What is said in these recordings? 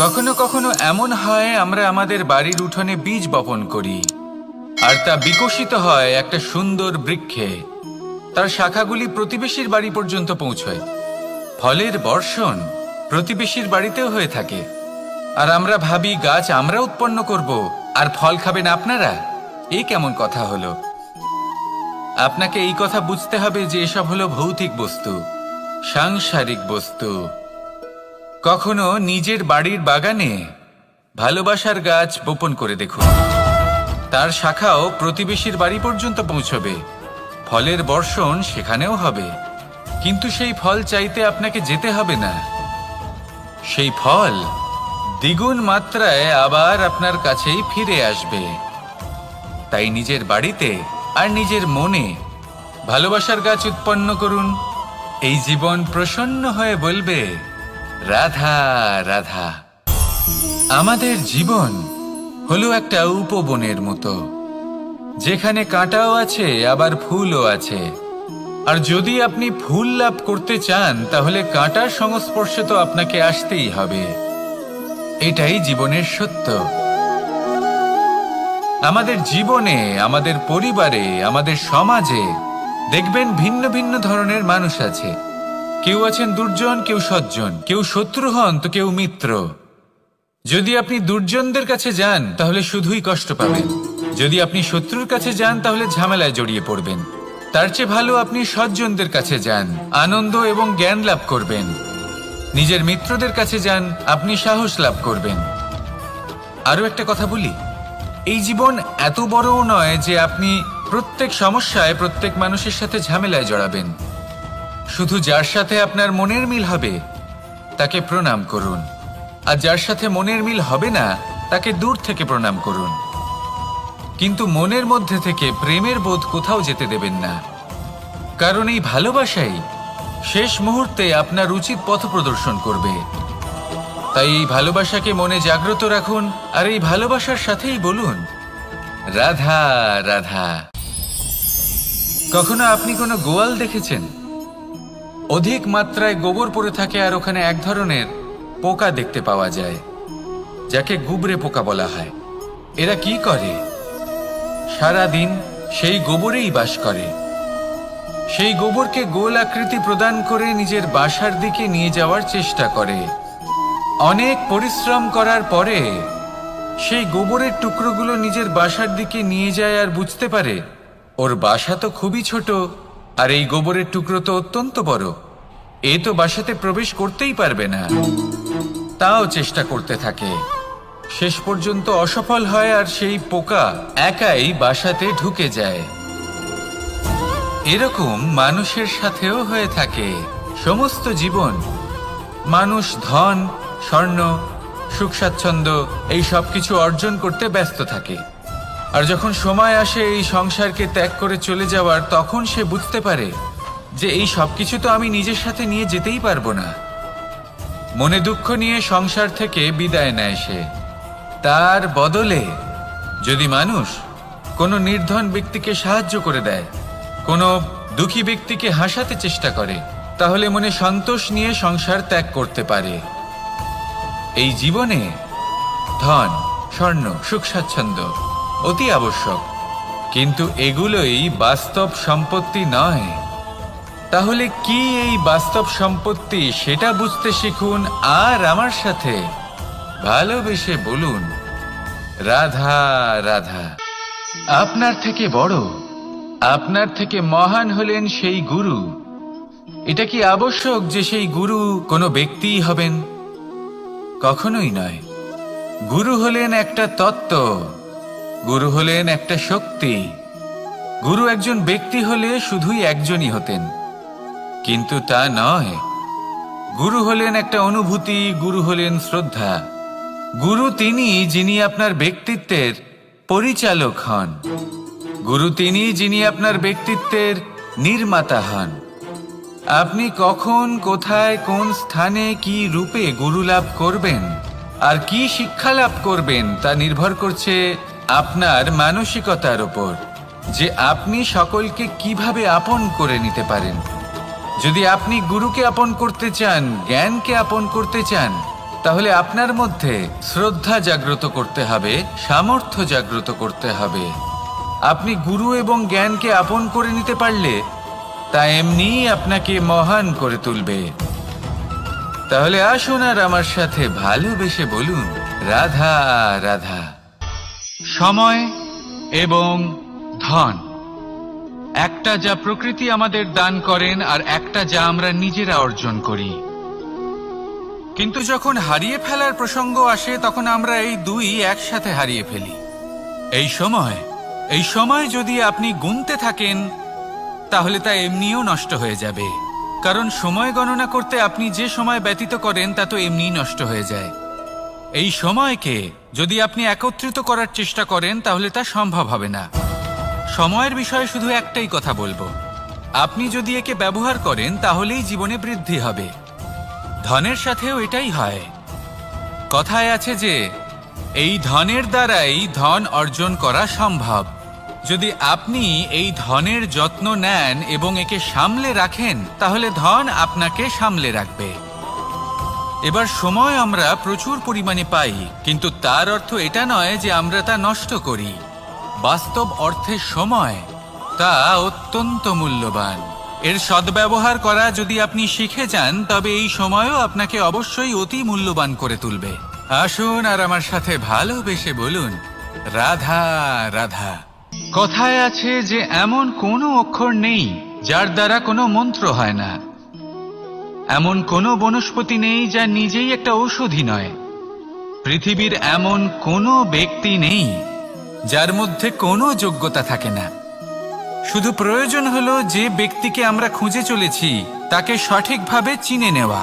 কখনো কখনো এমন হয় আমরা আমাদের বাড়ির উঠোনে বীজ বপন করি আর তা বিকশিত হয় একটা সুন্দর বৃক্ষে। তার শাখাগুলি প্রতিবেশীর বাড়ি পর্যন্ত পৌঁছয়। ফলের বর্ষণ প্রতিবেশীর বাড়িতেও হয়ে থাকে। আর আমরা ভাবি গাছ আমরা উৎপন্ন করব আর ফল খাবেন আপনারা। এই কেমন কথা হলো? আপনাকে এই কথা বুঝতে হবে যে এসব হলো ভৌতিক বস্তু, সাংসারিক বস্তু। কখনো নিজের বাড়ির বাগানে ভালোবাসার গাছ বপন করে দেখুন। তার শাখাও প্রতিবেশীর বাড়ি পর্যন্ত পৌঁছবে, ফলের বর্ষণ সেখানেও হবে। কিন্তু সেই ফল চাইতে আপনাকে যেতে হবে না, সেই ফল দ্বিগুণ মাত্রায় আবার আপনার কাছেই ফিরে আসবে। তাই নিজের বাড়িতে আর নিজের মনে ভালোবাসার গাছ উৎপন্ন করুন। এই জীবন প্রসন্ন হয়ে বলবে, রাধা রাধা। আমাদের জীবন হলো একটা উপবনের মতো, যেখানে কাঁটাও আছে আবার ফুলও আছে। আর যদি আপনি ফুল লাভ করতে চান তাহলে কাঁটার সংস্পর্শে তো আপনাকে আসতেই হবে। এটাই জীবনের সত্য। আমাদের জীবনে, আমাদের পরিবারে, আমাদের সমাজে দেখবেন ভিন্ন ভিন্ন ধরনের মানুষ আছে। কেউ আছেন দুর্জন, কেউ সজ্জন, কেউ শত্রু হন তো কেউ মিত্র। যদি আপনি দুর্জনদের কাছে যান তাহলে শুধুই কষ্ট পাবেন। যদি আপনি শত্রুর কাছে যান তাহলে ঝামেলায় জড়িয়ে পড়বেন। তার চেয়ে ভালো আপনি সজ্জনদের কাছে যান, আনন্দ এবং জ্ঞান লাভ করবেন। নিজের মিত্রদের কাছে যান, আপনি সাহস লাভ করবেন। আরও একটা কথা বলি, এই জীবন এত বড়ও নয় যে আপনি প্রত্যেক সমস্যায় প্রত্যেক মানুষের সাথে ঝামেলায় জড়াবেন। শুধু যার সাথে আপনার মনের মিল হবে তাকে প্রণাম করুন, আর যার সাথে মনের মিল হবে না তাকে দূর থেকে প্রণাম করুন। কিন্তু মনের মধ্যে থেকে প্রেমের বোধ কোথাও যেতে দেবেন না, কারণ এই ভালোবাসাই শেষ মুহূর্তে আপনার উচিত পথ প্রদর্শন করবে। তাই এই ভালোবাসাকে মনে জাগ্রত রাখুন আর এই ভালোবাসার সাথেই বলুন, রাধা রাধা। কখনো আপনি কোনো গোয়াল দেখেছেন? অধিক মাত্রায় গোবর পড়ে থাকে আর ওখানে এক ধরনের পোকা দেখতে পাওয়া যায়, যাকে গুবরে পোকা বলা হয়। এরা কি করে? সারাদিন সেই গোবরেই বাস করে। সেই গোবরকে গোল আকৃতি প্রদান করে নিজের বাসার দিকে নিয়ে যাওয়ার চেষ্টা করে। অনেক পরিশ্রম করার পরে সেই গোবরের টুকরোগুলো নিজের বাসার দিকে নিয়ে যায় আর বুঝতে পারে ওর বাসা তো খুবই ছোট আর এই গোবরের টুকরো তো অত্যন্ত বড়। এ তো বাসাতে প্রবেশ করতেই পারবে না। তাও চেষ্টা করতে থাকে, শেষ পর্যন্ত অসফল হয় আর সেই পোকা একাই বাসাতে ঢুকে যায়। এরকম মানুষের সাথেও হয়ে থাকে। সমস্ত জীবন মানুষ ধন, স্বর্ণ, সুখ স্বাচ্ছন্দ্য এই সব কিছু অর্জন করতে ব্যস্ত থাকে। আর যখন সময় আসে এই সংসারকে ত্যাগ করে চলে যাওয়ার, তখন সে বুঝতে পারে যে এই সব কিছু তো আমি নিজের সাথে নিয়ে যেতেই পারবো না। মনে দুঃখ নিয়ে সংসার থেকে বিদায় নেয় সে। তার বদলে যদি মানুষ কোনো নির্ধন ব্যক্তিকে সাহায্য করে দেয়, কোনো দুঃখী ব্যক্তিকে হাসাতে চেষ্টা করে, তাহলে মনে সন্তোষ নিয়ে সংসার ত্যাগ করতে পারে। এই জীবনে ধন, স্বর্ণ, সুখ স্বাচ্ছন্দ্য অতি আবশ্যক, কিন্তু এগুলোই বাস্তব সম্পত্তি নয়। তাহলে কি এই বাস্তব সম্পত্তি সেটা বুঝতে শিখুন আর আমার সাথে ভালোবেসে বলুন, রাধা রাধা। আপনার থেকে বড়, আপনার থেকে মহান হলেন সেই গুরু। এটা কি আবশ্যক যে সেই গুরু কোনো ব্যক্তিই হবেন? কখনোই নয়। গুরু হলেন একটা তত্ত্ব, গুরু হলেন একটা শক্তি। গুরু একজন ব্যক্তি হলে শুধুই একজনই হতেন, কিন্তু তা নয়। গুরু হলেন একটা অনুভূতি, গুরু হলেন শ্রদ্ধা। গুরু তিনি যিনি আপনার ব্যক্তিত্বের পরিচালক হন। গুরু তিনি যিনি আপনার ব্যক্তিত্বের নির্মাতা হন। আপনি কখন, কোথায়, কোন স্থানে, কি রূপে গুরু লাভ করবেন আর কি শিক্ষা লাভ করবেন তা নির্ভর করছে আপনার মানসিকতার উপর, যে আপনি সকলকে কিভাবে আপন করে নিতে পারেন। যদি আপনি গুরুকে আপন করতে চান, জ্ঞানকে আপন করতে চান, তাহলে আপনার মধ্যে শ্রদ্ধা জাগ্রত করতে হবে, সামর্থ্য জাগ্রত করতে হবে। আপনি গুরু এবং জ্ঞানকে আপন করে নিতে পারলে তা এমনিই আপনাকে মহান করে তুলবে। তাহলে আসুন আর আমার সাথে ভালোবেসে বলুন, রাধা রাধা। সময় এবং ধন, একটা যা প্রকৃতি আমাদের দান করেন আর একটা যা আমরা নিজেরা অর্জন করি। কিন্তু যখন হারিয়ে ফেলার প্রসঙ্গ আসে তখন আমরা এই দুই একসাথে হারিয়ে ফেলি। এই সময় যদি আপনি গুনতে থাকেন তাহলে তা এমনিও নষ্ট হয়ে যাবে, কারণ সময় গণনা করতে আপনি যে সময় ব্যতীত করেন তা তো এমনিই নষ্ট হয়ে যায়। এই সময়কে যদি আপনি একত্রিত করার চেষ্টা করেন তাহলে তা সম্ভব হবে না। সময়ের বিষয়ে শুধু একটাই কথা বলবো, আপনি যদি একে ব্যবহার করেন তাহলেই জীবনে বৃদ্ধি হবে। ধনের সাথেও এটাই হয়। কথায় আছে যে এই ধনের দ্বারাই ধন অর্জন করা সম্ভব। যদি আপনি এই ধনের যত্ন নেন এবং একে সামলে রাখেন তাহলে ধন আপনাকে সামলে রাখবে। এবার সময় আমরা প্রচুর পরিমাণে পাই, কিন্তু তার অর্থ এটা নয় যে আমরা তা নষ্ট করি। বাস্তব অর্থে সময় তা অত্যন্ত মূল্যবান। এর সদ্ব্যবহার করা যদি আপনি শিখে যান তবে এই সময়ও আপনাকে অবশ্যই অতি মূল্যবান করে তুলবে। আসুন আর আমার সাথে ভালোবেসে বলুন, রাধা রাধা। কথায় আছে যে এমন কোনো অক্ষর নেই যার দ্বারা কোনো মন্ত্র হয় না, এমন কোনো বনস্পতি নেই যা নিজেই একটা ঔষধি নয়, পৃথিবীর এমন কোনো ব্যক্তি নেই যার মধ্যে কোনো যোগ্যতা থাকে না। শুধু প্রয়োজন হলো যে ব্যক্তিকে আমরা খুঁজে চলেছি তাকে সঠিকভাবে চিনে নেওয়া।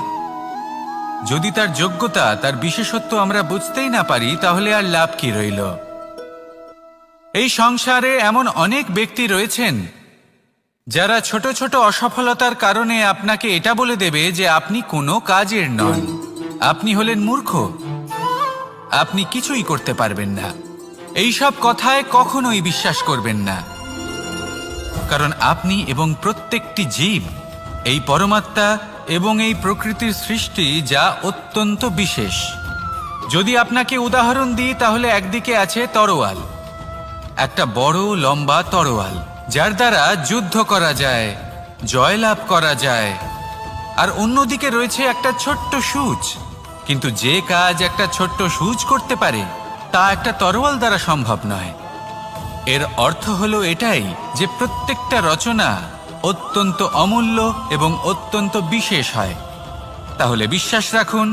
যদি তার যোগ্যতা, তার বিশেষত্ব আমরা বুঝতেই না পারি তাহলে আর লাভ কি রইল? এই সংসারে এমন অনেক ব্যক্তি রয়েছেন যারা ছোট ছোট অসফলতার কারণে আপনাকে এটা বলে দেবে যে আপনি কোনো কাজের নন, আপনি হলেন মূর্খ, আপনি কিছুই করতে পারবেন না। এইসব কথায় কখনোই বিশ্বাস করবেন না, কারণ আপনি এবং প্রত্যেকটি জীব এই পরমাত্মা এবং এই প্রকৃতির সৃষ্টি যা অত্যন্ত বিশেষ। যদি আপনাকে উদাহরণ দিই তাহলে একদিকে আছে তরোয়াল, একটা বড় লম্বা তরোয়াল যার দ্বারা যুদ্ধ করা যায়, জয়লাভ করা যায়। আর অন্যদিকে রয়েছে একটা ছোট্ট সূচ, কিন্তু যে কাজ একটা ছোট্ট সূচ করতে পারে তা একটা তরোয়াল দ্বারা সম্ভব নয়। এর অর্থ হলো এটাই যে প্রত্যেকটা রচনা অত্যন্ত অমূল্য এবং অত্যন্ত বিশেষ হয়। তাহলে বিশ্বাস রাখুন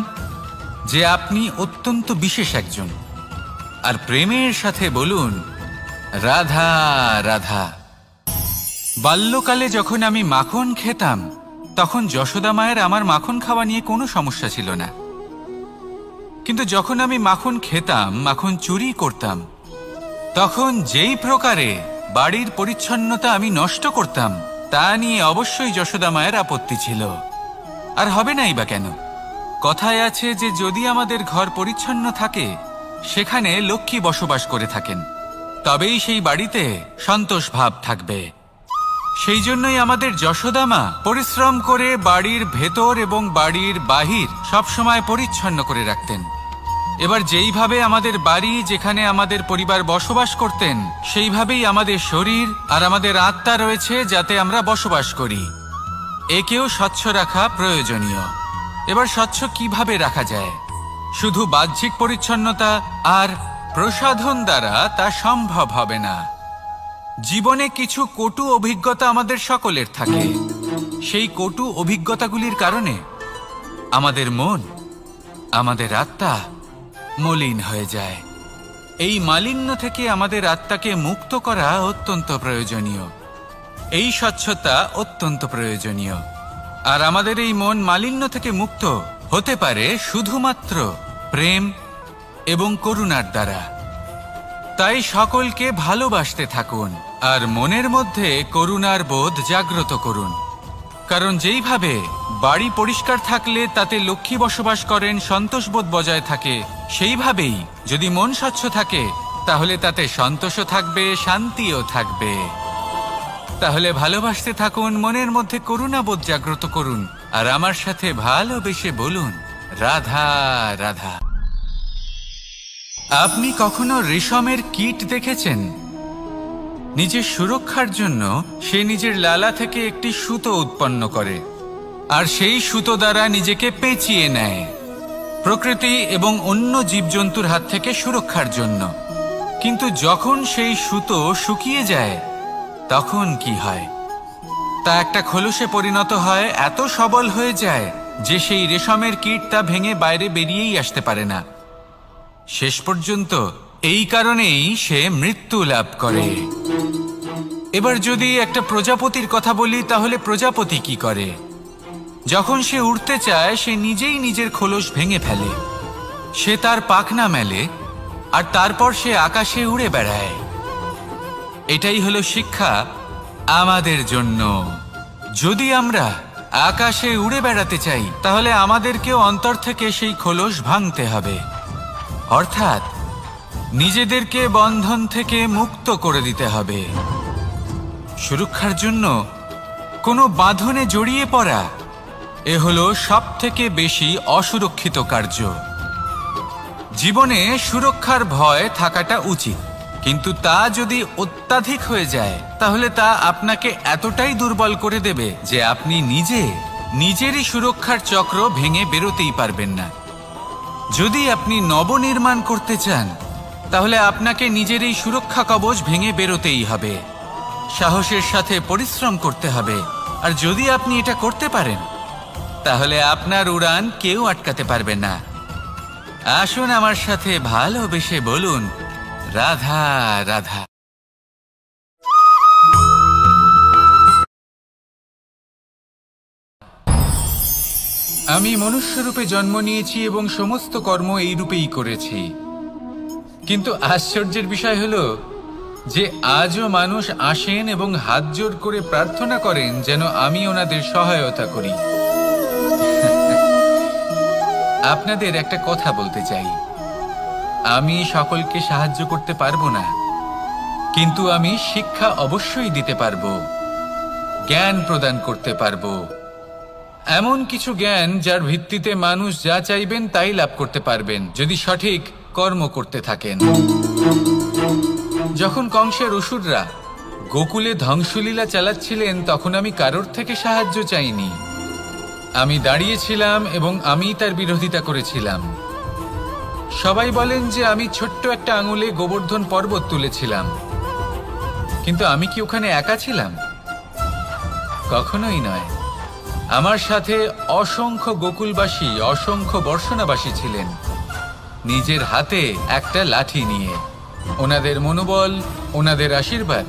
যে আপনি অত্যন্ত বিশেষ একজন, আর প্রেমের সাথে বলুন, রাধা রাধা। বাল্যকালে যখন আমি মাখন খেতাম তখন যশোদা মায়ের আমার মাখন খাওয়া নিয়ে কোনো সমস্যা ছিল না, কিন্তু যখন আমি মাখন খেতাম, মাখন চুরি করতাম, তখন যেই প্রকারে বাড়ির পরিচ্ছন্নতা আমি নষ্ট করতাম তা নিয়ে অবশ্যই যশোদা মায়ের আপত্তি ছিল। আর হবে নাই বা কেন? কথায় আছে যে যদি আমাদের ঘর পরিচ্ছন্ন থাকে সেখানে লক্ষ্মী বসবাস করে থাকেন, তবেই সেই বাড়িতে সন্তোষ ভাব থাকবে। সেই জন্যই আমাদের যশোদা মা পরিশ্রম করে বাড়ির ভেতর এবং বাড়ির বাহির সবসময় পরিচ্ছন্ন করে রাখতেন। এবার যেইভাবে আমাদের বাড়ি, যেখানে আমাদের পরিবার বসবাস করতেন, সেইভাবেই আমাদের শরীর আর আমাদের আত্মা রয়েছে যাতে আমরা বসবাস করি। একেও স্বচ্ছ রাখা প্রয়োজনীয়। এবার স্বচ্ছ কিভাবে রাখা যায়? শুধু বাহ্যিক পরিচ্ছন্নতা আর প্রসাধন দ্বারা তা সম্ভব হবে না। জীবনে কিছু কটু অভিজ্ঞতা আমাদের সকলের থাকে। সেই কটু অভিজ্ঞতাগুলির কারণে আমাদের মন, আমাদের আত্মা মলিন হয়ে যায়। এই মালিন্য থেকে আমাদের আত্মাকে মুক্ত করা অত্যন্ত প্রয়োজনীয়। এই স্বচ্ছতা অত্যন্ত প্রয়োজনীয়। আর আমাদের এই মন মালিন্য থেকে মুক্ত হতে পারে শুধুমাত্র প্রেম এবং করুণার দ্বারা। তাই সকলকে ভালোবাসতে থাকুন আর মনের মধ্যে করুণার বোধ জাগ্রত করুন। কারণ যেইভাবে বাড়ি পরিষ্কার থাকলে তাতে লক্ষ্মী বসবাস করেন, সন্তোষবোধ বজায় থাকে, সেইভাবেই যদি মন স্বচ্ছ থাকে তাহলে তাতে সন্তোষও থাকবে, শান্তিও থাকবে। তাহলে ভালোবাসতে থাকুন, মনের মধ্যে করুণাবোধ জাগ্রত করুন আর আমার সাথে ভালোবেসে বলুন, রাধা রাধা। আপনি কখনো রেশমের কীট দেখেছেন? নিজের সুরক্ষার জন্য সে নিজের লালা থেকে একটি সুতো উৎপন্ন করে আর সেই সুতো দ্বারা নিজেকে পেঁচিয়ে নেয় প্রকৃতি এবং অন্য জীবজন্তুর হাত থেকে সুরক্ষার জন্য। কিন্তু যখন সেই সুতো শুকিয়ে যায় তখন কি হয়? তা একটা খোলসে পরিণত হয়, এত সবল হয়ে যায় যে সেই রেশমের কীট তা ভেঙে বাইরে বেরিয়েই আসতে পারে না। শেষ পর্যন্ত এই কারণেই সে মৃত্যু লাভ করে। এবার যদি একটা প্রজাপতির কথা বলি, তাহলে প্রজাপতি কি করে? যখন সে উড়তে চায় সে নিজেই নিজের খোলস ভেঙে ফেলে, সে তার পাখনা মেলে আর তারপর সে আকাশে উড়ে বেড়ায়। এটাই হলো শিক্ষা আমাদের জন্য। যদি আমরা আকাশে উড়ে বেড়াতে চাই তাহলে আমাদেরকেও অন্তর থেকে সেই খোলস ভাঙতে হবে, অর্থাৎ নিজেদেরকে বন্ধন থেকে মুক্ত করে দিতে হবে। সুরক্ষার জন্য কোনো বাঁধনে জড়িয়ে পড়া এ হলো সবথেকে বেশি অসুরক্ষিত কার্য। জীবনে সুরক্ষার ভয় থাকাটা উচিত, কিন্তু তা যদি অত্যাধিক হয়ে যায় তাহলে তা আপনাকে এতটাই দুর্বল করে দেবে যে আপনি নিজেরই সুরক্ষার চক্র ভেঙে বেরোতেই পারবেন না। যদি আপনি নবনির্মাণ করতে চান তাহলে আপনাকে নিজের এই সুরক্ষা কবচ ভেঙে বেরোতেই হবে, সাহসের সাথে পরিশ্রম করতে হবে। আর যদি আপনি এটা করতে পারেন তাহলে আপনার উড়ান কেউ আটকাতে পারবে না। আসুন আমার সাথে ভালোবেসে বলুন, রাধা রাধা। আমি মনুষ্যরূপে জন্ম নিয়েছি এবং সমস্ত কর্ম এই রূপেই করেছি। কিন্তু আশ্চর্যের বিষয় হলো যে আজও মানুষ আসেন এবং হাত জোর করে প্রার্থনা করেন যেন আমি ওনাদের সহায়তা করি। আপনাদের একটা কথা বলতে চাই, আমি সকলকে সাহায্য করতে পারবো না, কিন্তু আমি শিক্ষা অবশ্যই দিতে পারবো, জ্ঞান প্রদান করতে পারবো। এমন কিছু জ্ঞান যার ভিত্তিতে মানুষ যা চাইবেন তাই লাভ করতে পারবেন যদি সঠিক কর্ম করতে থাকেন। যখন কংসের অসুররা গোকুলে ধ্বংসলীলা চালাচ্ছিলেন তখন আমি কারোর থেকে সাহায্য চাইনি। আমি দাঁড়িয়েছিলাম এবং আমি তার বিরোধিতা করেছিলাম। সবাই বলেন যে আমি ছোট্ট একটা আঙুলে গোবর্ধন পর্বত তুলেছিলাম, কিন্তু আমি কি ওখানে একা ছিলাম? কখনোই নয়। আমার সাথে অসংখ্য গোকুলবাসী, অসংখ্য বর্ষণাবাসী ছিলেন, নিজের হাতে একটা লাঠি নিয়ে। ওনাদের মনোবল, ওনাদের আশীর্বাদ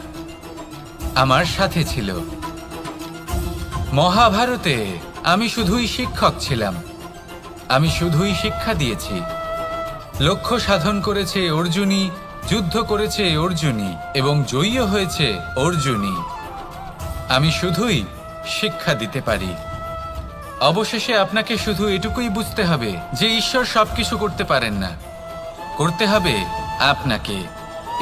আমার সাথে ছিল। মহাভারতে আমি শুধুই শিক্ষক ছিলাম, আমি শুধুই শিক্ষা দিয়েছি। লক্ষ্য সাধন করেছে অর্জুনই, যুদ্ধ করেছে অর্জুনই এবং জয়ীও হয়েছে অর্জুনই। আমি শুধুই শিক্ষা দিতে পারি। অবশেষে আপনাকে শুধু এটুকুই বুঝতে হবে যে ঈশ্বর সবকিছু করতে পারেন না, করতে হবে আপনাকে।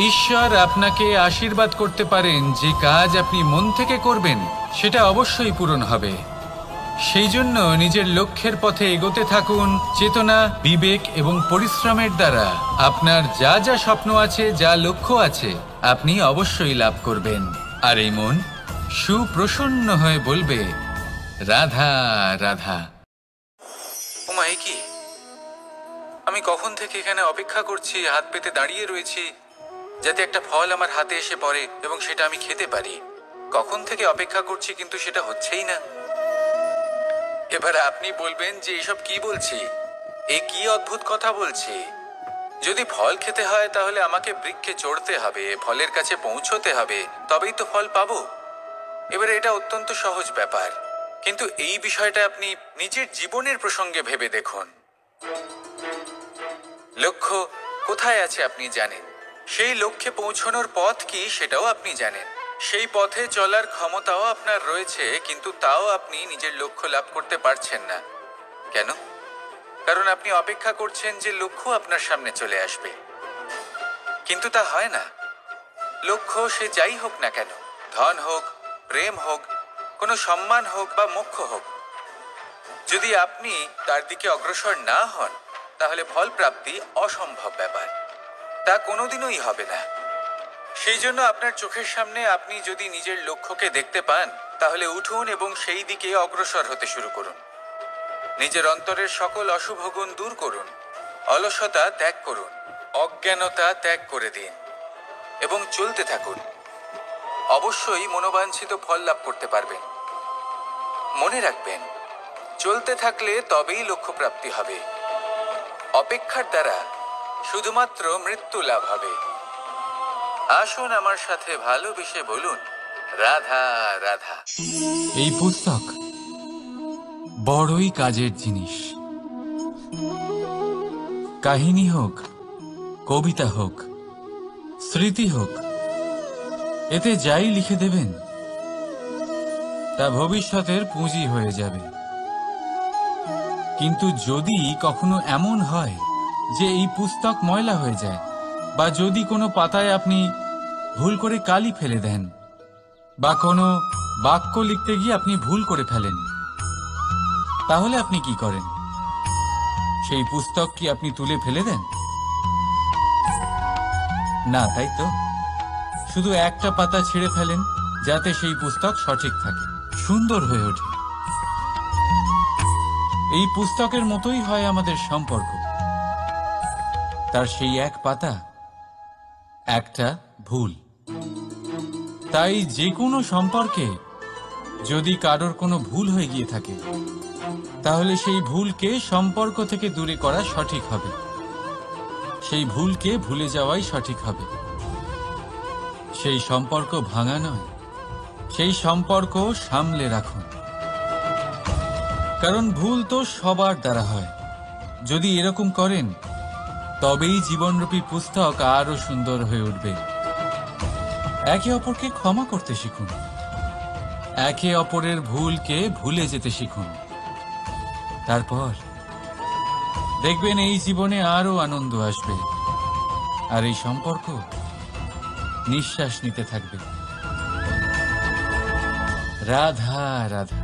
ঈশ্বর আপনাকে আশীর্বাদ করতে পারেন যে কাজ আপনি মন থেকে করবেন সেটা অবশ্যই পূরণ হবে। সেই জন্য নিজের লক্ষ্যের পথে এগোতে থাকুন। চেতনা, বিবেক এবং পরিশ্রমের দ্বারা আপনার যা যা স্বপ্ন আছে, যা লক্ষ্য আছে, আপনি অবশ্যই লাভ করবেন। আর এই মন সুপ্রসন্ন হয়ে বলবে, রাধা রাধা। ওমা, এ কি? আমি কখন থেকে এখানে অপেক্ষা করছি, হাত পেতে দাঁড়িয়ে রয়েছি যাতে একটা ফল আমার হাতে এসে পড়ে এবং সেটা আমি খেতে পারি। কখন থেকে অপেক্ষা করছি, কিন্তু সেটা হচ্ছেই না। এবার আপনি বলবেন যে এসব কি বলছি, এ কি অদ্ভুত কথা বলছি। যদি ফল খেতে হয় তাহলে আমাকে বৃক্ষে চড়তে হবে, ফলের কাছে পৌঁছতে হবে, তবেই তো ফল পাবো। এবারে এটা অত্যন্ত সহজ ব্যাপার, কিন্তু এই বিষয়টা আপনি নিজের জীবনের প্রসঙ্গে ভেবে দেখুন। লক্ষ্য কোথায় আছে আপনি জানেন, সেই লক্ষ্যে পৌঁছানোর পথ কি সেটাও আপনি জানেন, সেই পথে চলার ক্ষমতাও আপনার রয়েছে, কিন্তু তাও আপনি নিজের লক্ষ্য লাভ করতে পারছেন না। কেন? কারণ আপনি অপেক্ষা করছেন যে লক্ষ্য আপনার সামনে চলে আসবে, কিন্তু তা হয় না। লক্ষ্য সে যাই হোক না কেন, ধন হোক, প্রেম হোক, কোনো সম্মান হোক বা মোক্ষ হোক, যদি আপনি তার দিকে অগ্রসর না হন তাহলে ফল প্রাপ্তি অসম্ভব ব্যাপার, তা কোনোদিনই হবে না। সেই জন্য আপনার চোখের সামনে আপনি যদি নিজের লক্ষ্যকে দেখতে পান তাহলে উঠুন এবং সেই দিকে অগ্রসর হতে শুরু করুন। নিজের অন্তরের সকল অশুভ গুণ দূর করুন, অলসতা ত্যাগ করুন, অজ্ঞানতা ত্যাগ করে দিন এবং চলতে থাকুন। অবশ্যই মনোবাঞ্ছিত ফল লাভ করতে পারবেন। মনে রাখবেন, চলতে থাকলে তবেই লক্ষ্য প্রাপ্তি হবে। অপেক্ষার দ্বারা শুধুমাত্র মৃত্যু লাভ হবে। আসুন আমার সাথে ভালোবেসে বলুন, রাধা রাধা। এই পুস্তক বড়ই কাজের জিনিস। কাহিনী হোক, কবিতা হোক, স্মৃতি হোক, এতে যাই লিখে দেবেন তা ভবিষ্যতের পুঁজি হয়ে যাবে। কিন্তু যদি কখনো এমন হয় যে এই পুস্তক ময়লা হয়ে যায়, বা যদি কোনো পাতায় আপনি ভুল করে কালি ফেলে দেন, বা কোনো বাক্য লিখতে গিয়ে আপনি ভুল করে ফেলেন, তাহলে আপনি কি করেন? সেই পুস্তক কি আপনি তুলে ফেলে দেন? না, তাই তো? শুধু একটা পাতা ছিঁড়ে ফেলেন যাতে সেই পুস্তক সঠিক থাকে, সুন্দর হয়ে ওঠে। এই পুস্তকের মতোই হয় আমাদের সম্পর্ক। তার সেই এক পাতা, একটা ভুল। তাই যে কোনো সম্পর্কে যদি কারোর কোনো ভুল হয়ে গিয়ে থাকে তাহলে সেই ভুলকে সম্পর্ক থেকে দূরে করা সঠিক হবে। সেই ভুলকে ভুলে যাওয়াই সঠিক হবে। সেই সম্পর্ক ভাঙা নয়, সেই সম্পর্ক সামলে রাখুন। কারণ ভুল তো সবার দ্বারা হয়। যদি এরকম করেন তবেই জীবনরূপী পুস্তক আরো সুন্দর হয়ে উঠবে। একে অপরকে ক্ষমা করতে শিখুন, একে অপরের ভুলকে ভুলে যেতে শিখুন। তারপর দেখবেন এই জীবনে আরো আনন্দ আসবে, আর এই সম্পর্ক নিঃশ্বাস নিতে থাকবে। রাধা রাধা।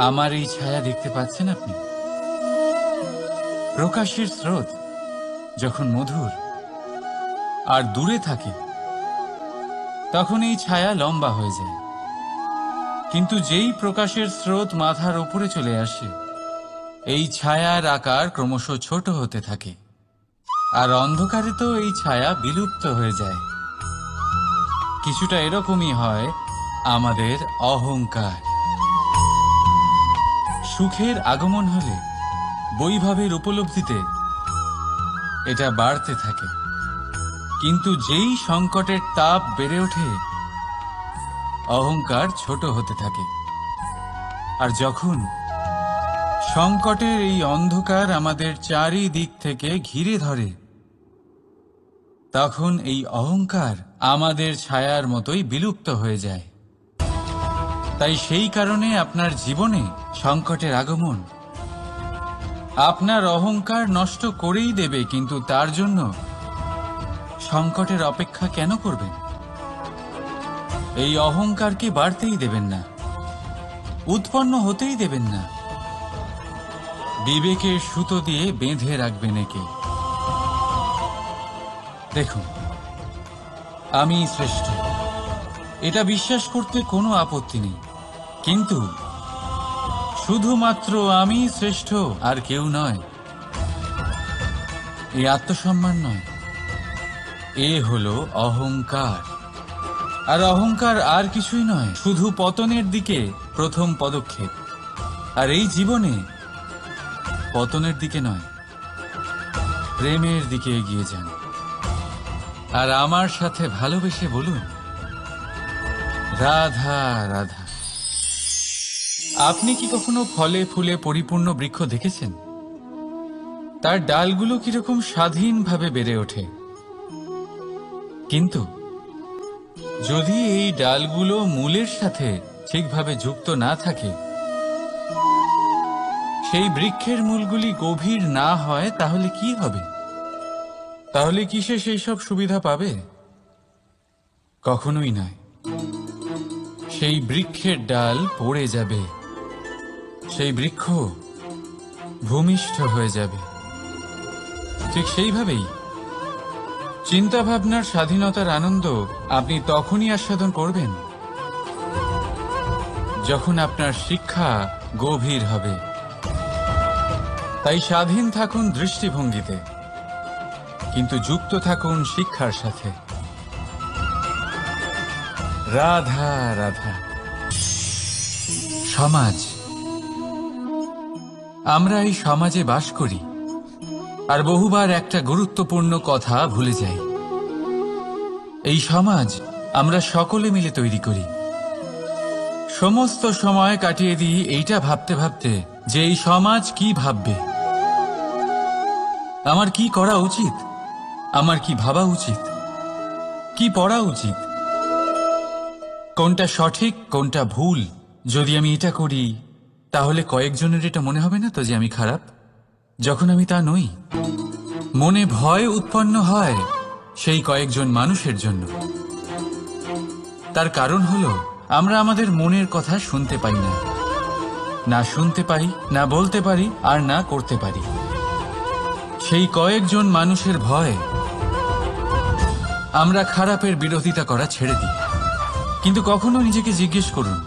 আমার এই ছায়া দেখতে পাচ্ছেন আপনি? প্রকাশের স্রোত যখন মধুর আর দূরে থাকে তখন এই ছায়া লম্বা হয়ে যায়। কিন্তু যেই প্রকাশের স্রোত মাথার উপরে চলে আসে, এই ছায়ার আকার ক্রমশ ছোট হতে থাকে, আর অন্ধকারে তো এই ছায়া বিলুপ্ত হয়ে যায়। কিছুটা এরকমই হয় আমাদের অহংকার। সুখের আগমন হলে, বৈভবের উপলব্ধিতে এটা বাড়তে থাকে। কিন্তু যেই সংকটের তাপ বেড়ে ওঠে, অহংকার ছোট হতে থাকে। আর যখন সংকটের এই অন্ধকার আমাদের চারিদিক থেকে ঘিরে ধরে, তখন এই অহংকার আমাদের ছায়ার মতোই বিলুপ্ত হয়ে যায়। তাই সেই কারণে আপনার জীবনে সংকটের আগমন আপনার অহংকার নষ্ট করেই দেবে, কিন্তু তার জন্য সংকটের অপেক্ষা কেন করবেন? এই অহংকারকে বাড়তেই দেবেন না, উৎপন্ন হতেই দেবেন না। বিবেকের সুতো দিয়ে বেঁধে রাখবেন একে। দেখুন, আমি শ্রেষ্ঠ, এটা বিশ্বাস করতে কোনো আপত্তি নেই। কিন্তু শুধুমাত্র আমি শ্রেষ্ঠ, আর কেউ নয়। এই আত্মসম্মান নয়, এ হলো অহংকার। আর অহংকার আর কিছুই নয়, শুধু পতনের দিকে প্রথম পদক্ষেপ। আর এই জীবনে পতনের দিকে নয়, প্রেমের দিকে এগিয়ে যান। আর আমার সাথে ভালোবেসে বলুন, রাধা রাধা। আপনি কি কখনো ফলে ফুলে পরিপূর্ণ বৃক্ষ দেখেছেন? তার ডালগুলো কিরকম স্বাধীনভাবে বেড়ে ওঠে। কিন্তু যদি এই ডালগুলো মূলের সাথে ঠিকভাবে যুক্ত না থাকে, সেই বৃক্ষের মূলগুলি গভীর না হয় তাহলে কি হবে? তাহলে কি সে সেই সব সুবিধা পাবে? কখনোই নয়। সেই বৃক্ষের ডাল পড়ে যাবে, সেই বৃক্ষ ভূমিষ্ঠ হয়ে যাবে। ঠিক সেইভাবেই চিন্তাভাবনার স্বাধীনতার আনন্দ আপনি তখনই আস্বাদন করবেন যখন আপনার শিক্ষা গভীর হবে। তাই স্বাধীন থাকুন দৃষ্টিভঙ্গিতে, কিন্তু যুক্ত থাকুন শিক্ষার সাথে। রাধা রাধা। সমাজ, আমরা এই সমাজে বাস করি আর বহুবার একটা গুরুত্বপূর্ণ কথা ভুলে যাই। এই সমাজ আমরা সকলে মিলে তৈরি করি। সমস্ত সময় কাটিয়ে দিই এইটা ভাবতে ভাবতে যে এই সমাজ কি ভাববে, আমার কি করা উচিত, আমার কি ভাবা উচিত, কি পড়া উচিত, কোনটা সঠিক কোনটা ভুল। যদি আমি এটা করি তাহলে কয়েকজনের এটা মনে হবে না তো যে আমি খারাপ, যখন আমি তা নই। মনে ভয় উৎপন্ন হয় সেই কয়েকজন মানুষের জন্য। তার কারণ হলো আমরা আমাদের মনের কথা শুনতে পাই না, না শুনতে পাই, না বলতে পারি, আর না করতে পারি। সেই কয়েকজন মানুষের ভয় আমরা খারাপের বিরোধিতা করা ছেড়ে দিই। কিন্তু কখনো নিজেকে জিজ্ঞেস করুন,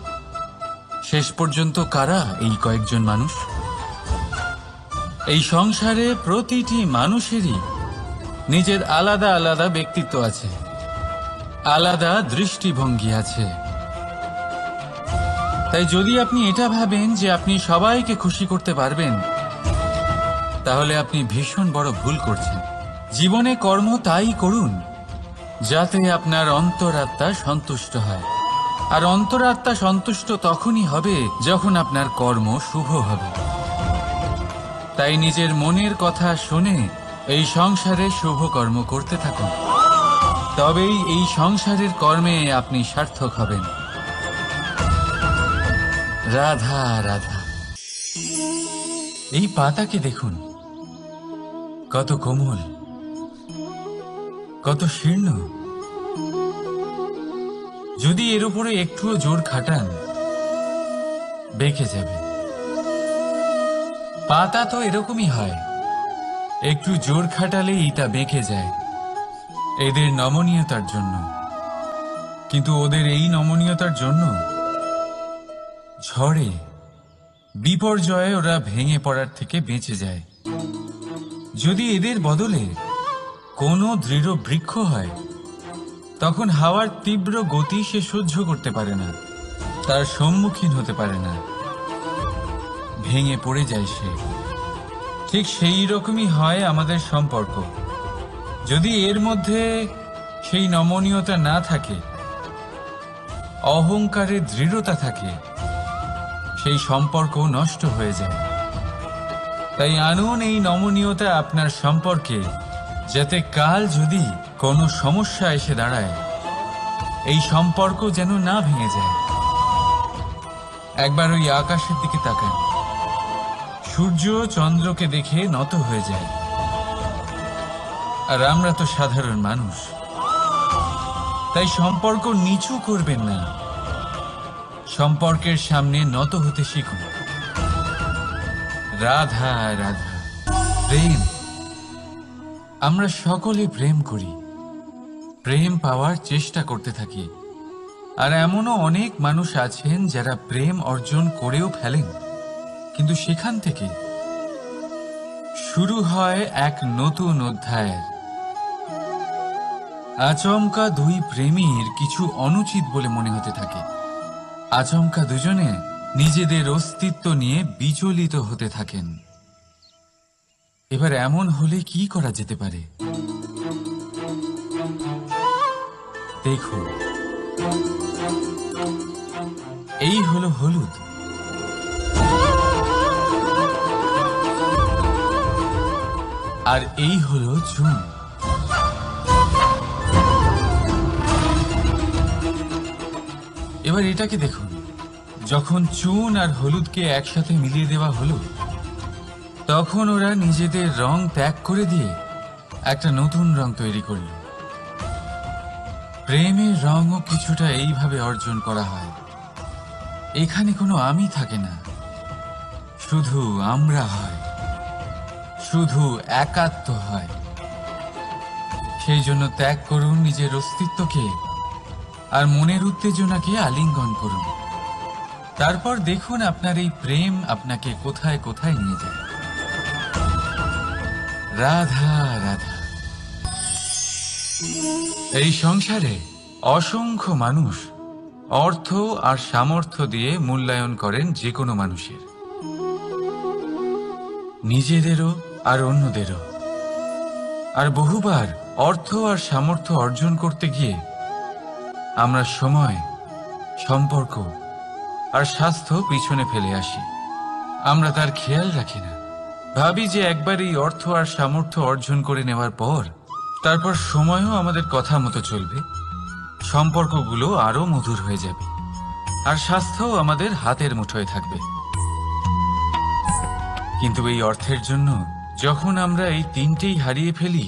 শেষ পর্যন্ত কারা এই কয়েকজন মানুষ? এই সংসারে প্রতিটি মানুষেরই নিজের আলাদা আলাদা ব্যক্তিত্ব আছে, আলাদা দৃষ্টিভঙ্গি আছে। তাই যদি আপনি এটা ভাবেন যে আপনি সবাইকে খুশি করতে পারবেন, তাহলে আপনি ভীষণ বড় ভুল করছেন। জীবনে কর্ম তাই করুন যাতে আপনার অন্তরাত্মা সন্তুষ্ট হয়, আর অন্তরাত্মা সন্তুষ্ট তখনই হবে যখন আপনার কর্ম শুভ হবে। তাই নিজের মনের কথা শুনে এই সংসারে শুভ কর্ম করতে থাকুন, তবেই এই সংসারের কর্মে আপনি সার্থক হবেন। রাধা রাধা। এই পাতাকে দেখুন, কত কোমল, কত শীর্ণ। যদি এর উপরে একটুও জোর খাটান বেঁকে যাবে। পাতা তো এরকমই হয়, একটু জোর খাটালেই তা বেঁকে যায় এদের নমনীয়তার জন্য। কিন্তু ওদের এই নমনীয়তার জন্য ঝড়ে বিপর্যয়ে ওরা ভেঙে পড়ার থেকে বেঁচে যায়। যদি এদের বদলে কোনো দৃঢ় বৃক্ষ হয়, তখন হাওয়ার তীব্র গতি সে সহ্য করতে পারে না, তার সম্মুখীন হতে পারে না, ভেঙে পড়ে যায় সে। ঠিক সেই রকমই হয় আমাদের সম্পর্ক। যদি এর মধ্যে সেই নমনীয়তা না থাকে, অহংকারের দৃঢ়তা থাকে, সেই সম্পর্ক নষ্ট হয়ে যায়। তাই আনুন এই নমনীয়তা আপনার সম্পর্কে, যাতে কাল যদি কোনো সমস্যা এসে দাঁড়ায় এই সম্পর্ক যেন না ভেঙে যায়। একবার ওই আকাশের দিকে তাকান, সূর্য চন্দ্রকে দেখে নত হয়ে যায়, আর আমরা তো সাধারণ মানুষ। তাই সম্পর্ক নিচু করবেন না, সম্পর্কের সামনে নত হতে শিখুন। রাধা রাধা। প্রেম, আমরা সকলে প্রেম করি, প্রেম পাওয়ার চেষ্টা করতে থাকি। আর এমনও অনেক মানুষ আছেন যারা প্রেম অর্জন করেও ফেলেন, কিন্তু সেখান থেকে শুরু হয় এক নতুন অধ্যায়ের। আচমকা দুই প্রেমীর কিছু অনুচিত বলে মনে হতে থাকে, আচমকা দুজনে নিজেদের অস্তিত্ব নিয়ে বিচলিত হতে থাকেন। এবার এমন হলে কি করা যেতে পারে? দেখুন, এই হলো হলুদ, আর এই হলো চুন। এবার এটাকে দেখুন, যখন চুন আর হলুদকে একসাথে মিলিয়ে দেওয়া হলো, তখন ওরা নিজেদের রং ত্যাগ করে দিয়ে একটা নতুন রং তৈরি করল। প্রেমের রঙও কিছুটা এইভাবে অর্জন করা হয়। এখানে কোনো আমি থাকে না, শুধু আমরা হয়, শুধু একাত্ম হয়। সেই জন্য ত্যাগ করুন নিজের অস্তিত্বকে আর মনের উত্তেজনাকে আলিঙ্গন করুন। তারপর দেখুন আপনার এই প্রেম আপনাকে কোথায় কোথায় নিয়ে যায়। রাধা রাধা। এই সংসারে অসংখ্য মানুষ অর্থ আর সামর্থ্য দিয়ে মূল্যায়ন করেন যে কোনো মানুষের, নিজেদেরও আর অন্যদেরও। আর বহুবার অর্থ আর সামর্থ্য অর্জন করতে গিয়ে আমরা সময়, সম্পর্ক আর স্বাস্থ্য পিছনে ফেলে আসি। আমরা তার খেয়াল রাখি না। ভাবি যে একবার এই অর্থ আর সামর্থ্য অর্জন করে নেওয়ার পর তারপর সময়ও আমাদের কথা মতো চলবে, সম্পর্কগুলো আরো মধুর হয়ে যাবে, আর স্বাস্থ্যও আমাদের হাতের মুঠোয় থাকবে। কিন্তু এই অর্থের জন্য যখন আমরা এই তিনটেই হারিয়ে ফেলি,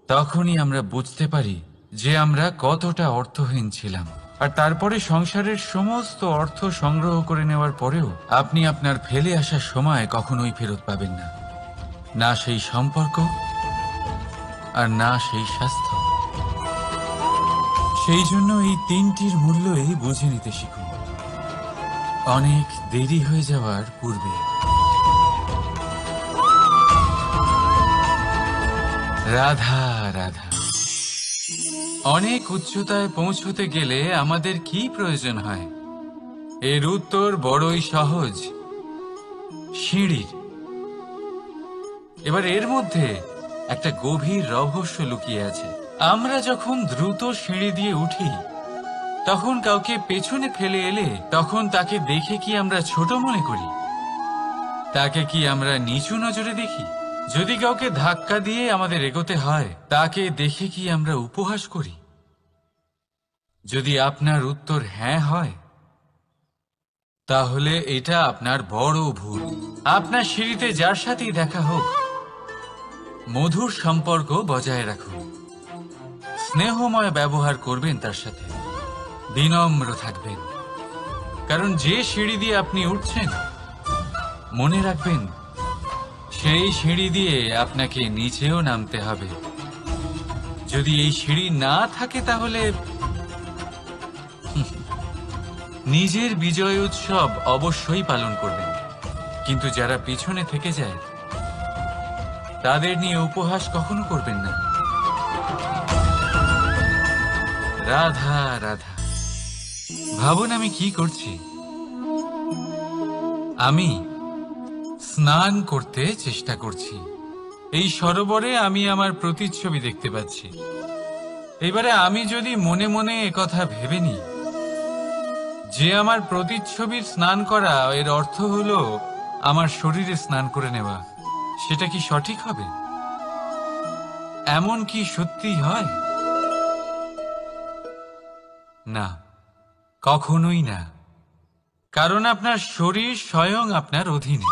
তখনই আমরা বুঝতে পারি যে আমরা কতটা অর্থহীন ছিলাম। আর তারপরে সংসারের সমস্ত অর্থ সংগ্রহ করে নেওয়ার পরেও আপনি আপনার ফেলে আসা সময় কখনোই ফেরত পাবেন না, না সেই সম্পর্ক আর না সেই স্বাস্থ্য। সেই জন্য এই তিনটির মূল্যই বুঝে নিতে শিখুন অনেক দেরি হয়ে যাওয়ার পূর্বে। রাধা রাধা। অনেক উচ্চতায় পৌঁছতে গেলে আমাদের কি প্রয়োজন হয়? এর উত্তর বড়ই সহজ, সিঁড়ির। এবার এর মধ্যে একটা গভীর রহস্য লুকিয়ে আছে। আমরা যখন দ্রুত সিঁড়ি দিয়ে উঠি তখন কাউকে পেছনে ফেলে এলে তখন তাকে দেখে কি আমরা ছোট মনে করি? তাকে কি আমরা নিচু নজরে দেখি? যদি কাউকে ধাক্কা দিয়ে আমাদের এগোতে হয় তাকে দেখে কি আমরা উপহাস করি? যদি আপনার উত্তর হ্যাঁ হয় তাহলে এটা আপনার বড় ভুল। আপনার সিঁড়িতে যার সাথেই দেখা হোক মধুর সম্পর্ক বজায় রাখুন, স্নেহময় ব্যবহার করবেন, তার সাথে বিনম্র থাকবেন। কারণ যে সিঁড়ি দিয়ে আপনি উঠছেন মনে রাখবেন সেই সিঁড়ি দিয়ে আপনাকে নিচেও নামতে হবে। যদি এই সিঁড়ি না থাকে তাহলে নিজের বিজয় উৎসব অবশ্যই পালন করবেন, কিন্তু যারা পিছনে থেকে যায় তাদের নিয়ে উপহাস কখনো করবেন না। রাধা রাধা। ভাবুন আমি কি করছি। আমি স্নান করতে চেষ্টা করছি। এই সরোবরে আমি আমার প্রতিচ্ছবি দেখতে পাচ্ছি। এবারে আমি যদি মনে মনে একথা ভেবে নিই যে আমার প্রতিচ্ছবির স্নান করা এর অর্থ হলো আমার শরীরে স্নান করে নেওয়া, সেটা কি সঠিক হবে? এমন কি সত্যি হয়? না, কখনোই না। কারণ আপনার শরীর স্বয়ং আপনার অধীনে।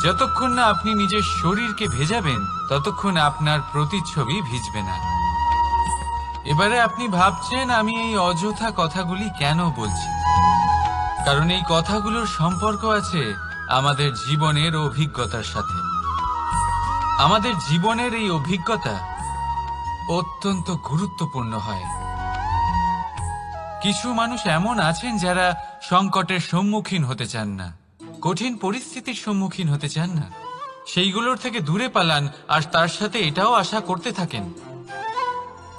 যতক্ষণ না আপনি নিজের শরীরকে ভেজাবেন ততক্ষণ আপনার প্রতিচ্ছবি ভিজবে না। এবারে আপনি ভাবছেন আমি এই অযথা কথাগুলি কেন বলছি। কারণ এই কথাগুলোর সম্পর্ক আছে আমাদের জীবনের অভিজ্ঞতার সাথে। আমাদের জীবনের এই অভিজ্ঞতা অত্যন্ত গুরুত্বপূর্ণ হয়। কিছু মানুষ এমন আছেন যারা সংকটের সম্মুখীন হতে চান না, কঠিন পরিস্থিতির সম্মুখীন হতে চান না, সেইগুলোর থেকে দূরে পালান। আর তার সাথে এটাও আশা করতে থাকেন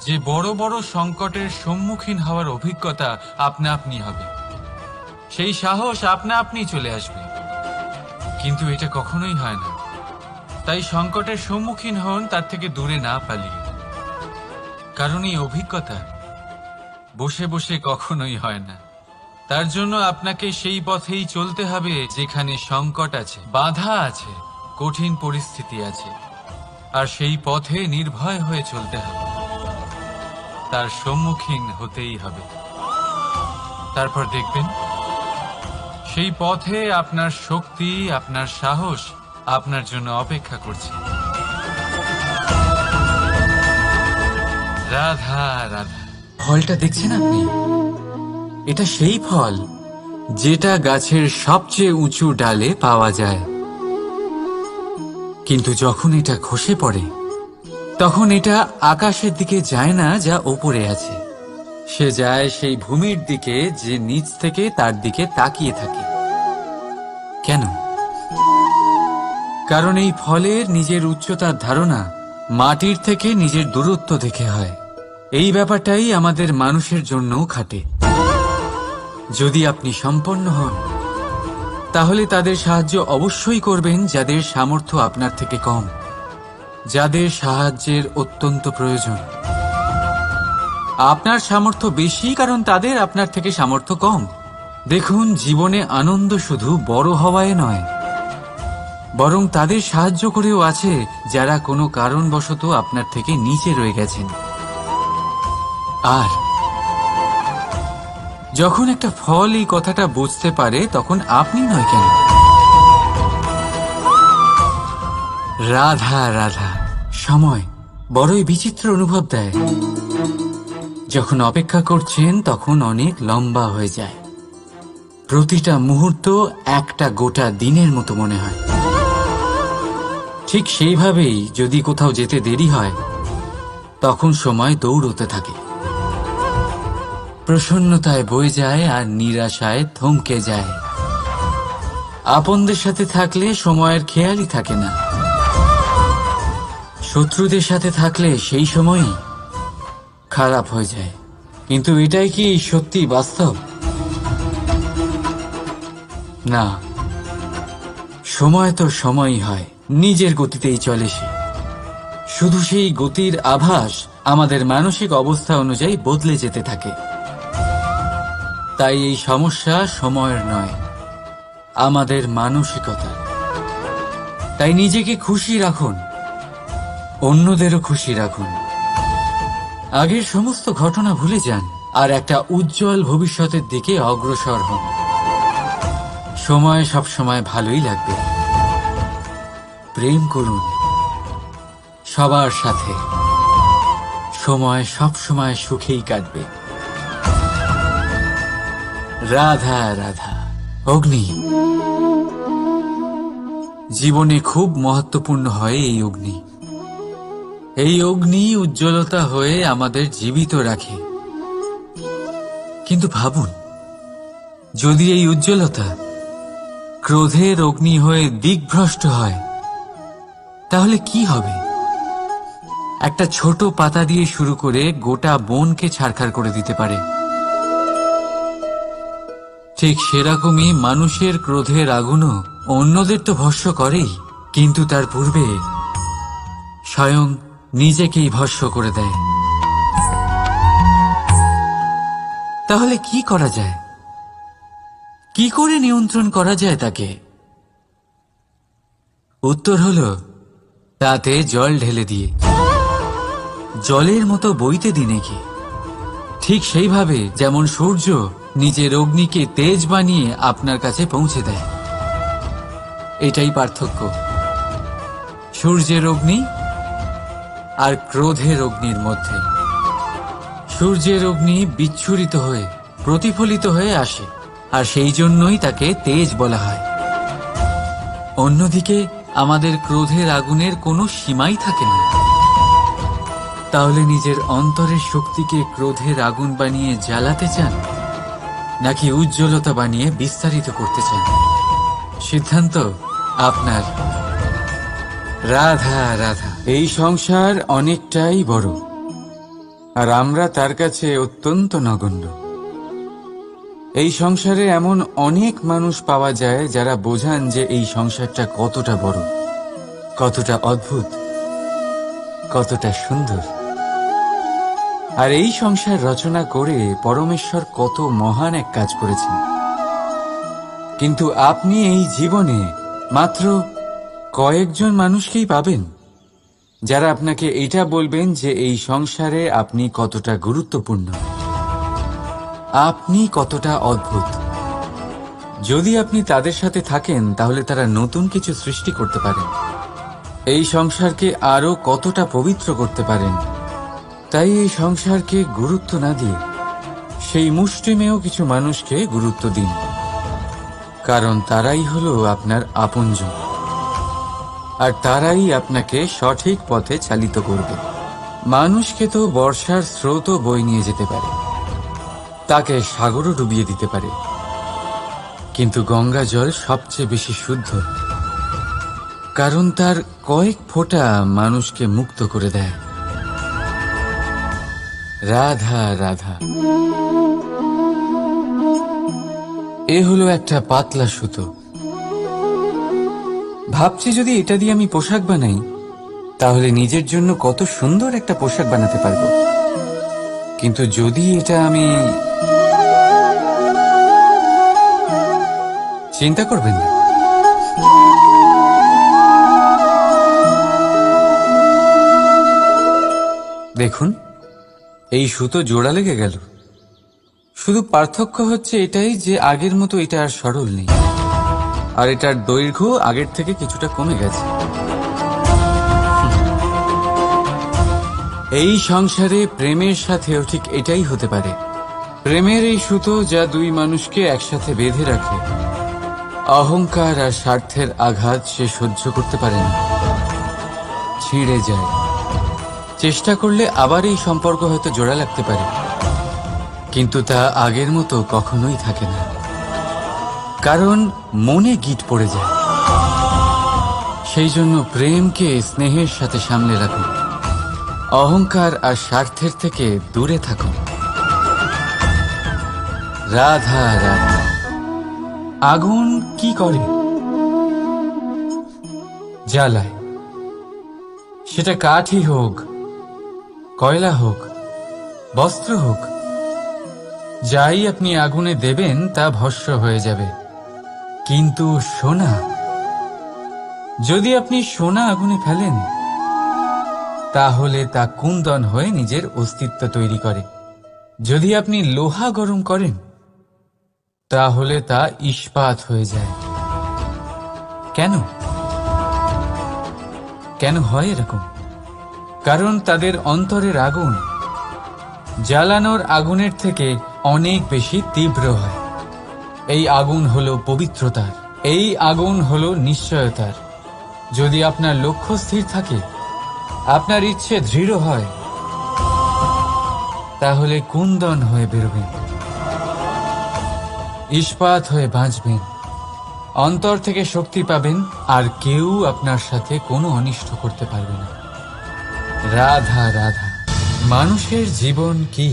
যে বড় বড় সংকটের সম্মুখীন হওয়ার অভিজ্ঞতা আপনা আপনি হবে, সেই সাহস আপনা আপনি চলে আসবে। কিন্তু এটা কখনোই হয় না। তাই সংকটের সম্মুখীন হন তার থেকে দূরে না পালিয়ে। কারণ এই অভিজ্ঞতা বসে বসে কখনোই হয় না। তার জন্য আপনাকে সেই পথেই চলতে হবে যেখানে সংকট আছে, বাধা আছে, কঠিন পরিস্থিতি আছে। আর সেই পথে নির্ভয় হয়ে চলতে হবে, তার সম্মুখীন হতেই হবে। তারপর দেখবেন সেই পথে আপনার শক্তি, আপনার সাহস আপনার জন্য অপেক্ষা করছে। রাধা রাধা। ফলটা দেখছেন আপনি? এটা সেই ফল যেটা গাছের সবচেয়ে উঁচু ডালে পাওয়া যায়, কিন্তু যখন এটা খসে পড়ে তখন এটা আকাশের দিকে যায় না যা ওপরে আছে, সে যায় সেই ভূমির দিকে যে নিচ থেকে তার দিকে তাকিয়ে থাকে। কেন? কারণ এই ফলের নিজের উচ্চতার ধারণা মাটির থেকে নিজের দূরত্ব দেখে হয়। এই ব্যাপারটাই আমাদের মানুষের জন্যও খাটে। যদি আপনি সম্পন্ন হন তাহলে তাদের সাহায্য অবশ্যই করবেন যাদের সামর্থ্য আপনার থেকে কম, যাদের সাহায্যের অত্যন্ত প্রয়োজন। আপনার সামর্থ্য বেশি কারণ তাদের আপনার থেকে সামর্থ্য কম। দেখুন, জীবনে আনন্দ শুধু বড় হওয়ায় নয়, বরং তাদের সাহায্য করেও আছে যারা কোনো কারণবশত আপনার থেকে নিচে রয়ে গেছেন। আর যখন একটা ফল এই কথাটা বুঝতে পারে তখন আপনি নয় কেন? রাধা রাধা। সময় বড়ই বিচিত্র অনুভব দেয়। যখন অপেক্ষা করছেন তখন অনেক লম্বা হয়ে যায়। প্রতিটা মুহূর্ত একটা গোটা দিনের মতো মনে হয়। ঠিক সেইভাবেই যদি কোথাও যেতে দেরি হয় তখন সময় দৌড়তে থাকে, প্রসন্নতায় বয়ে যায় আর নিরাশায় থমকে যায়। আপনদের সাথে থাকলে সময়ের খেয়ালই থাকে না, শত্রুদের সাথে থাকলে সেই সময়ই খারাপ হয়ে যায়। কিন্তু এটাই কি সত্যি বাস্তব? না, সময় তো সময়ই হয়, নিজের গতিতেই চলে সে। শুধু সেই গতির আভাস আমাদের মানসিক অবস্থা অনুযায়ী বদলে যেতে থাকে। তাই এই সমস্যা সময়ের নয়, আমাদের মানসিকতা। তাই নিজেকে খুশি রাখুন, অন্যদেরও খুশি রাখুন। আগের সমস্ত ঘটনা ভুলে যান আর একটা উজ্জ্বল ভবিষ্যতের দিকে অগ্রসর হন। সময় সবসময় ভালোই লাগবে। প্রেম করুন সবার সাথে, সময় সবসময় সুখেই কাটবে। রাধা রাধা। অগ্নি জীবনে খুব মহত্বপূর্ণ হয়। এই অগ্নি উজ্জ্বলতা হয়ে আমাদের জীবিত রাখে। কিন্তু ভাবুন, যদি এই উজ্জ্বলতা ক্রোধের অগ্নি হয়ে দিকভ্রষ্ট হয় তাহলে কি হবে? একটা ছোট পাতা দিয়ে শুরু করে গোটা বনকে ছারখার করে দিতে পারে। ঠিক সেরকমই মানুষের ক্রোধের আগুনও অন্যদের তো ভস্ম করেই, কিন্তু তার পূর্বে স্বয়ং নিজেকেই ভস্ম করে দেয়। তাহলে কি করা যায়? কি করে নিয়ন্ত্রণ করা যায় তাকে? উত্তর হলো তাতে জল ঢেলে দিয়ে, জলের মতো বইতে দিন একে। ঠিক সেইভাবে যেমন সূর্য নিজের অগ্নিকে তেজ বানিয়ে আপনার কাছে পৌঁছে দেয়। এটাই পার্থক্য সূর্যের অগ্নি আর ক্রোধের অগ্নির মধ্যে। সূর্যের অগ্নি বিচ্ছুরিত হয়ে প্রতিফলিত হয়ে আসে, আর সেই জন্যই তাকে তেজ বলা হয়। অন্যদিকে আমাদের ক্রোধের আগুনের কোনো সীমাই থাকে না। তাহলে নিজের অন্তরের শক্তিকে ক্রোধের আগুন বানিয়ে জ্বালাতে চান, নাকি উজ্জ্বলতা বানিয়ে বিস্তারিত করতে চান? সিদ্ধান্ত আপনার। রাধা রাধা। এই সংসার অনেকটাই বড়, আর আমরা তার কাছে অত্যন্ত নগণ্য। এই সংসারে এমন অনেক মানুষ পাওয়া যায় যারা বোঝান যে এই সংসারটা কতটা বড়, কতটা অদ্ভুত, কতটা সুন্দর। আর এই সংসার রচনা করে পরমেশ্বর কত মহান এক কাজ করেছেন। কিন্তু আপনি এই জীবনে মাত্র কয়েকজন মানুষকেই পাবেন যারা আপনাকে এটা বলবেন যে এই সংসারে আপনি কতটা গুরুত্বপূর্ণ, আপনি কতটা অদ্ভুত। যদি আপনি তাদের সাথে থাকেন তাহলে তারা নতুন কিছু সৃষ্টি করতে পারেন, এই সংসারকে আরো কতটা পবিত্র করতে পারেন। তাই এই সংসারকে গুরুত্ব না দিয়ে সেই মুষ্টিমেয় কিছু মানুষকে গুরুত্ব দিন, কারণ তারাই হলো আপনার আপনজন, আর তারাই আপনাকে সঠিক পথে চালিত করবে। মানুষকে তো বর্ষার স্রোতও বই নিয়ে যেতে পারে, তাকে সাগরও ডুবিয়ে দিতে পারে, কিন্তু গঙ্গা জল সবচেয়ে বেশি শুদ্ধ, কারণ তার কয়েক ফোঁটা মানুষকে মুক্ত করে দেয়। রাধা রাধা। এ হলো একটা পাতলা সুতো। ভাবছি যদি এটা দিয়ে আমি পোশাক বানাই তাহলে নিজের জন্য কত সুন্দর একটা পোশাক বানাতে পারবো, কিন্তু যদি এটা আমি... চিন্তা করবেন না, দেখুন এই সুতো জোড়া লেগে গেল। শুধু পার্থক্য হচ্ছে এটাই যে আগের মতো এটা আর সরল নেই, আর এটার দৈর্ঘ্য আগের থেকে কিছুটা কমে গেছে। এই সংসারে প্রেমের সাথেও ঠিক এটাই হতে পারে। প্রেমের এই সুতো যা দুই মানুষকে একসাথে বেঁধে রাখে, অহংকার আর স্বার্থের আঘাত সে সহ্য করতে পারে না, ছিঁড়ে যায়। চেষ্টা করলে আবার এই সম্পর্ক হয়তো জোড়া লাগতে পারে, কিন্তু তা আগের মতো কখনোই থাকে না, কারণ মনে গিট পড়ে যায়। সেই জন্য প্রেমকে স্নেহের সাথে সামলে রাখুন, অহংকার আর স্বার্থের থেকে দূরে থাকুন। রাধা রাধা। আগুন কি করে? জ্বালায়। সেটা কাঠই হোক, কয়লা হোক, বস্ত্র হোক, যাই আপনি আগুনে দেবেন তা ভস্ম হয়ে যাবে। কিন্তু সোনা, যদি আপনি সোনা আগুনে ফেলেন তাহলে তা কুন্দন হয়ে নিজের অস্তিত্ব তৈরি করে। যদি আপনি লোহা গরম করেন তাহলে তা ইস্পাত হয়ে যায়। কেন কেন হয় এরকম? কারণ তাদের অন্তরের আগুন জ্বালানোর আগুনের থেকে অনেক বেশি তীব্র হয়। এই আগুন হলো পবিত্রতার, এই আগুন হলো নিশ্চয়তার। যদি আপনার লক্ষ্য স্থির থাকে, আপনার ইচ্ছে দৃঢ় হয়, তাহলে কুন্দন হয়ে বেরোবেন, ইস্পাত হয়ে বাঁচবেন, অন্তর থেকে শক্তি পাবেন, আর কেউ আপনার সাথে কোনো অনিষ্ট করতে পারবে না। রাধা রাধা। মানুষের জীবন কি?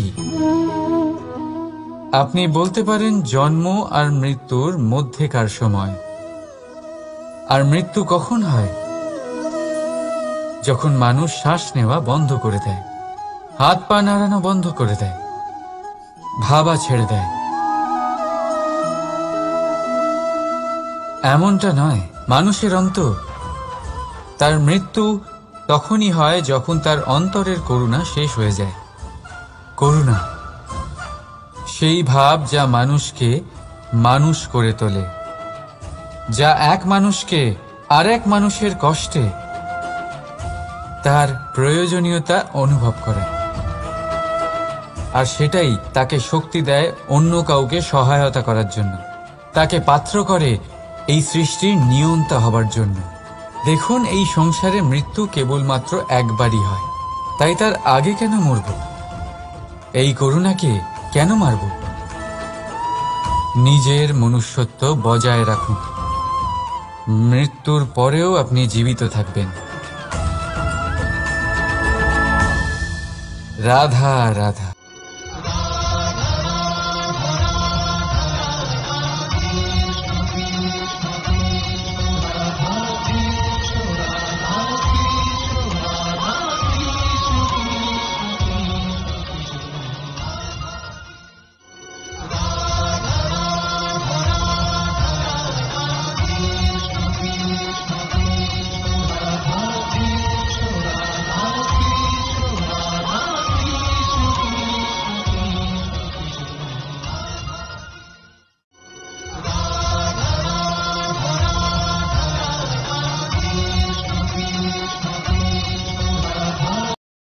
আপনি বলতে পারেন জন্ম আর মৃত্যুর মধ্যেকার সময়। আর মৃত্যু কখন হয়? যখন মানুষ শ্বাস নেওয়া বন্ধ করে দেয়, হাত পা নাড়ানো বন্ধ করে দেয়, ভাবা ছেড়ে দেয়। এমনটা নয়, মানুষের অন্তর। তার মৃত্যু তখনই হয় যখন তার অন্তরের করুণা শেষ হয়ে যায়। করুণা সেই ভাব যা মানুষকে মানুষ করে তোলে, যা এক মানুষকে আরেক মানুষের কষ্টে তার প্রয়োজনীয়তা অনুভব করে, আর সেটাই তাকে শক্তি দেয় অন্য কাউকে সহায়তা করার জন্য, তাকে পাত্র করে এই সৃষ্টির নিয়ন্তা হবার জন্য। দেখুন, এই সংসারে মৃত্যু কেবলমাত্র একবারই হয়, তাই তার আগে কেন মরব? এই করুণাকে কেন মারব? নিজের মনুষ্যত্ব বজায় রাখুন, মৃত্যুর পরেও আপনি জীবিত থাকবেন। রাধা রাধা।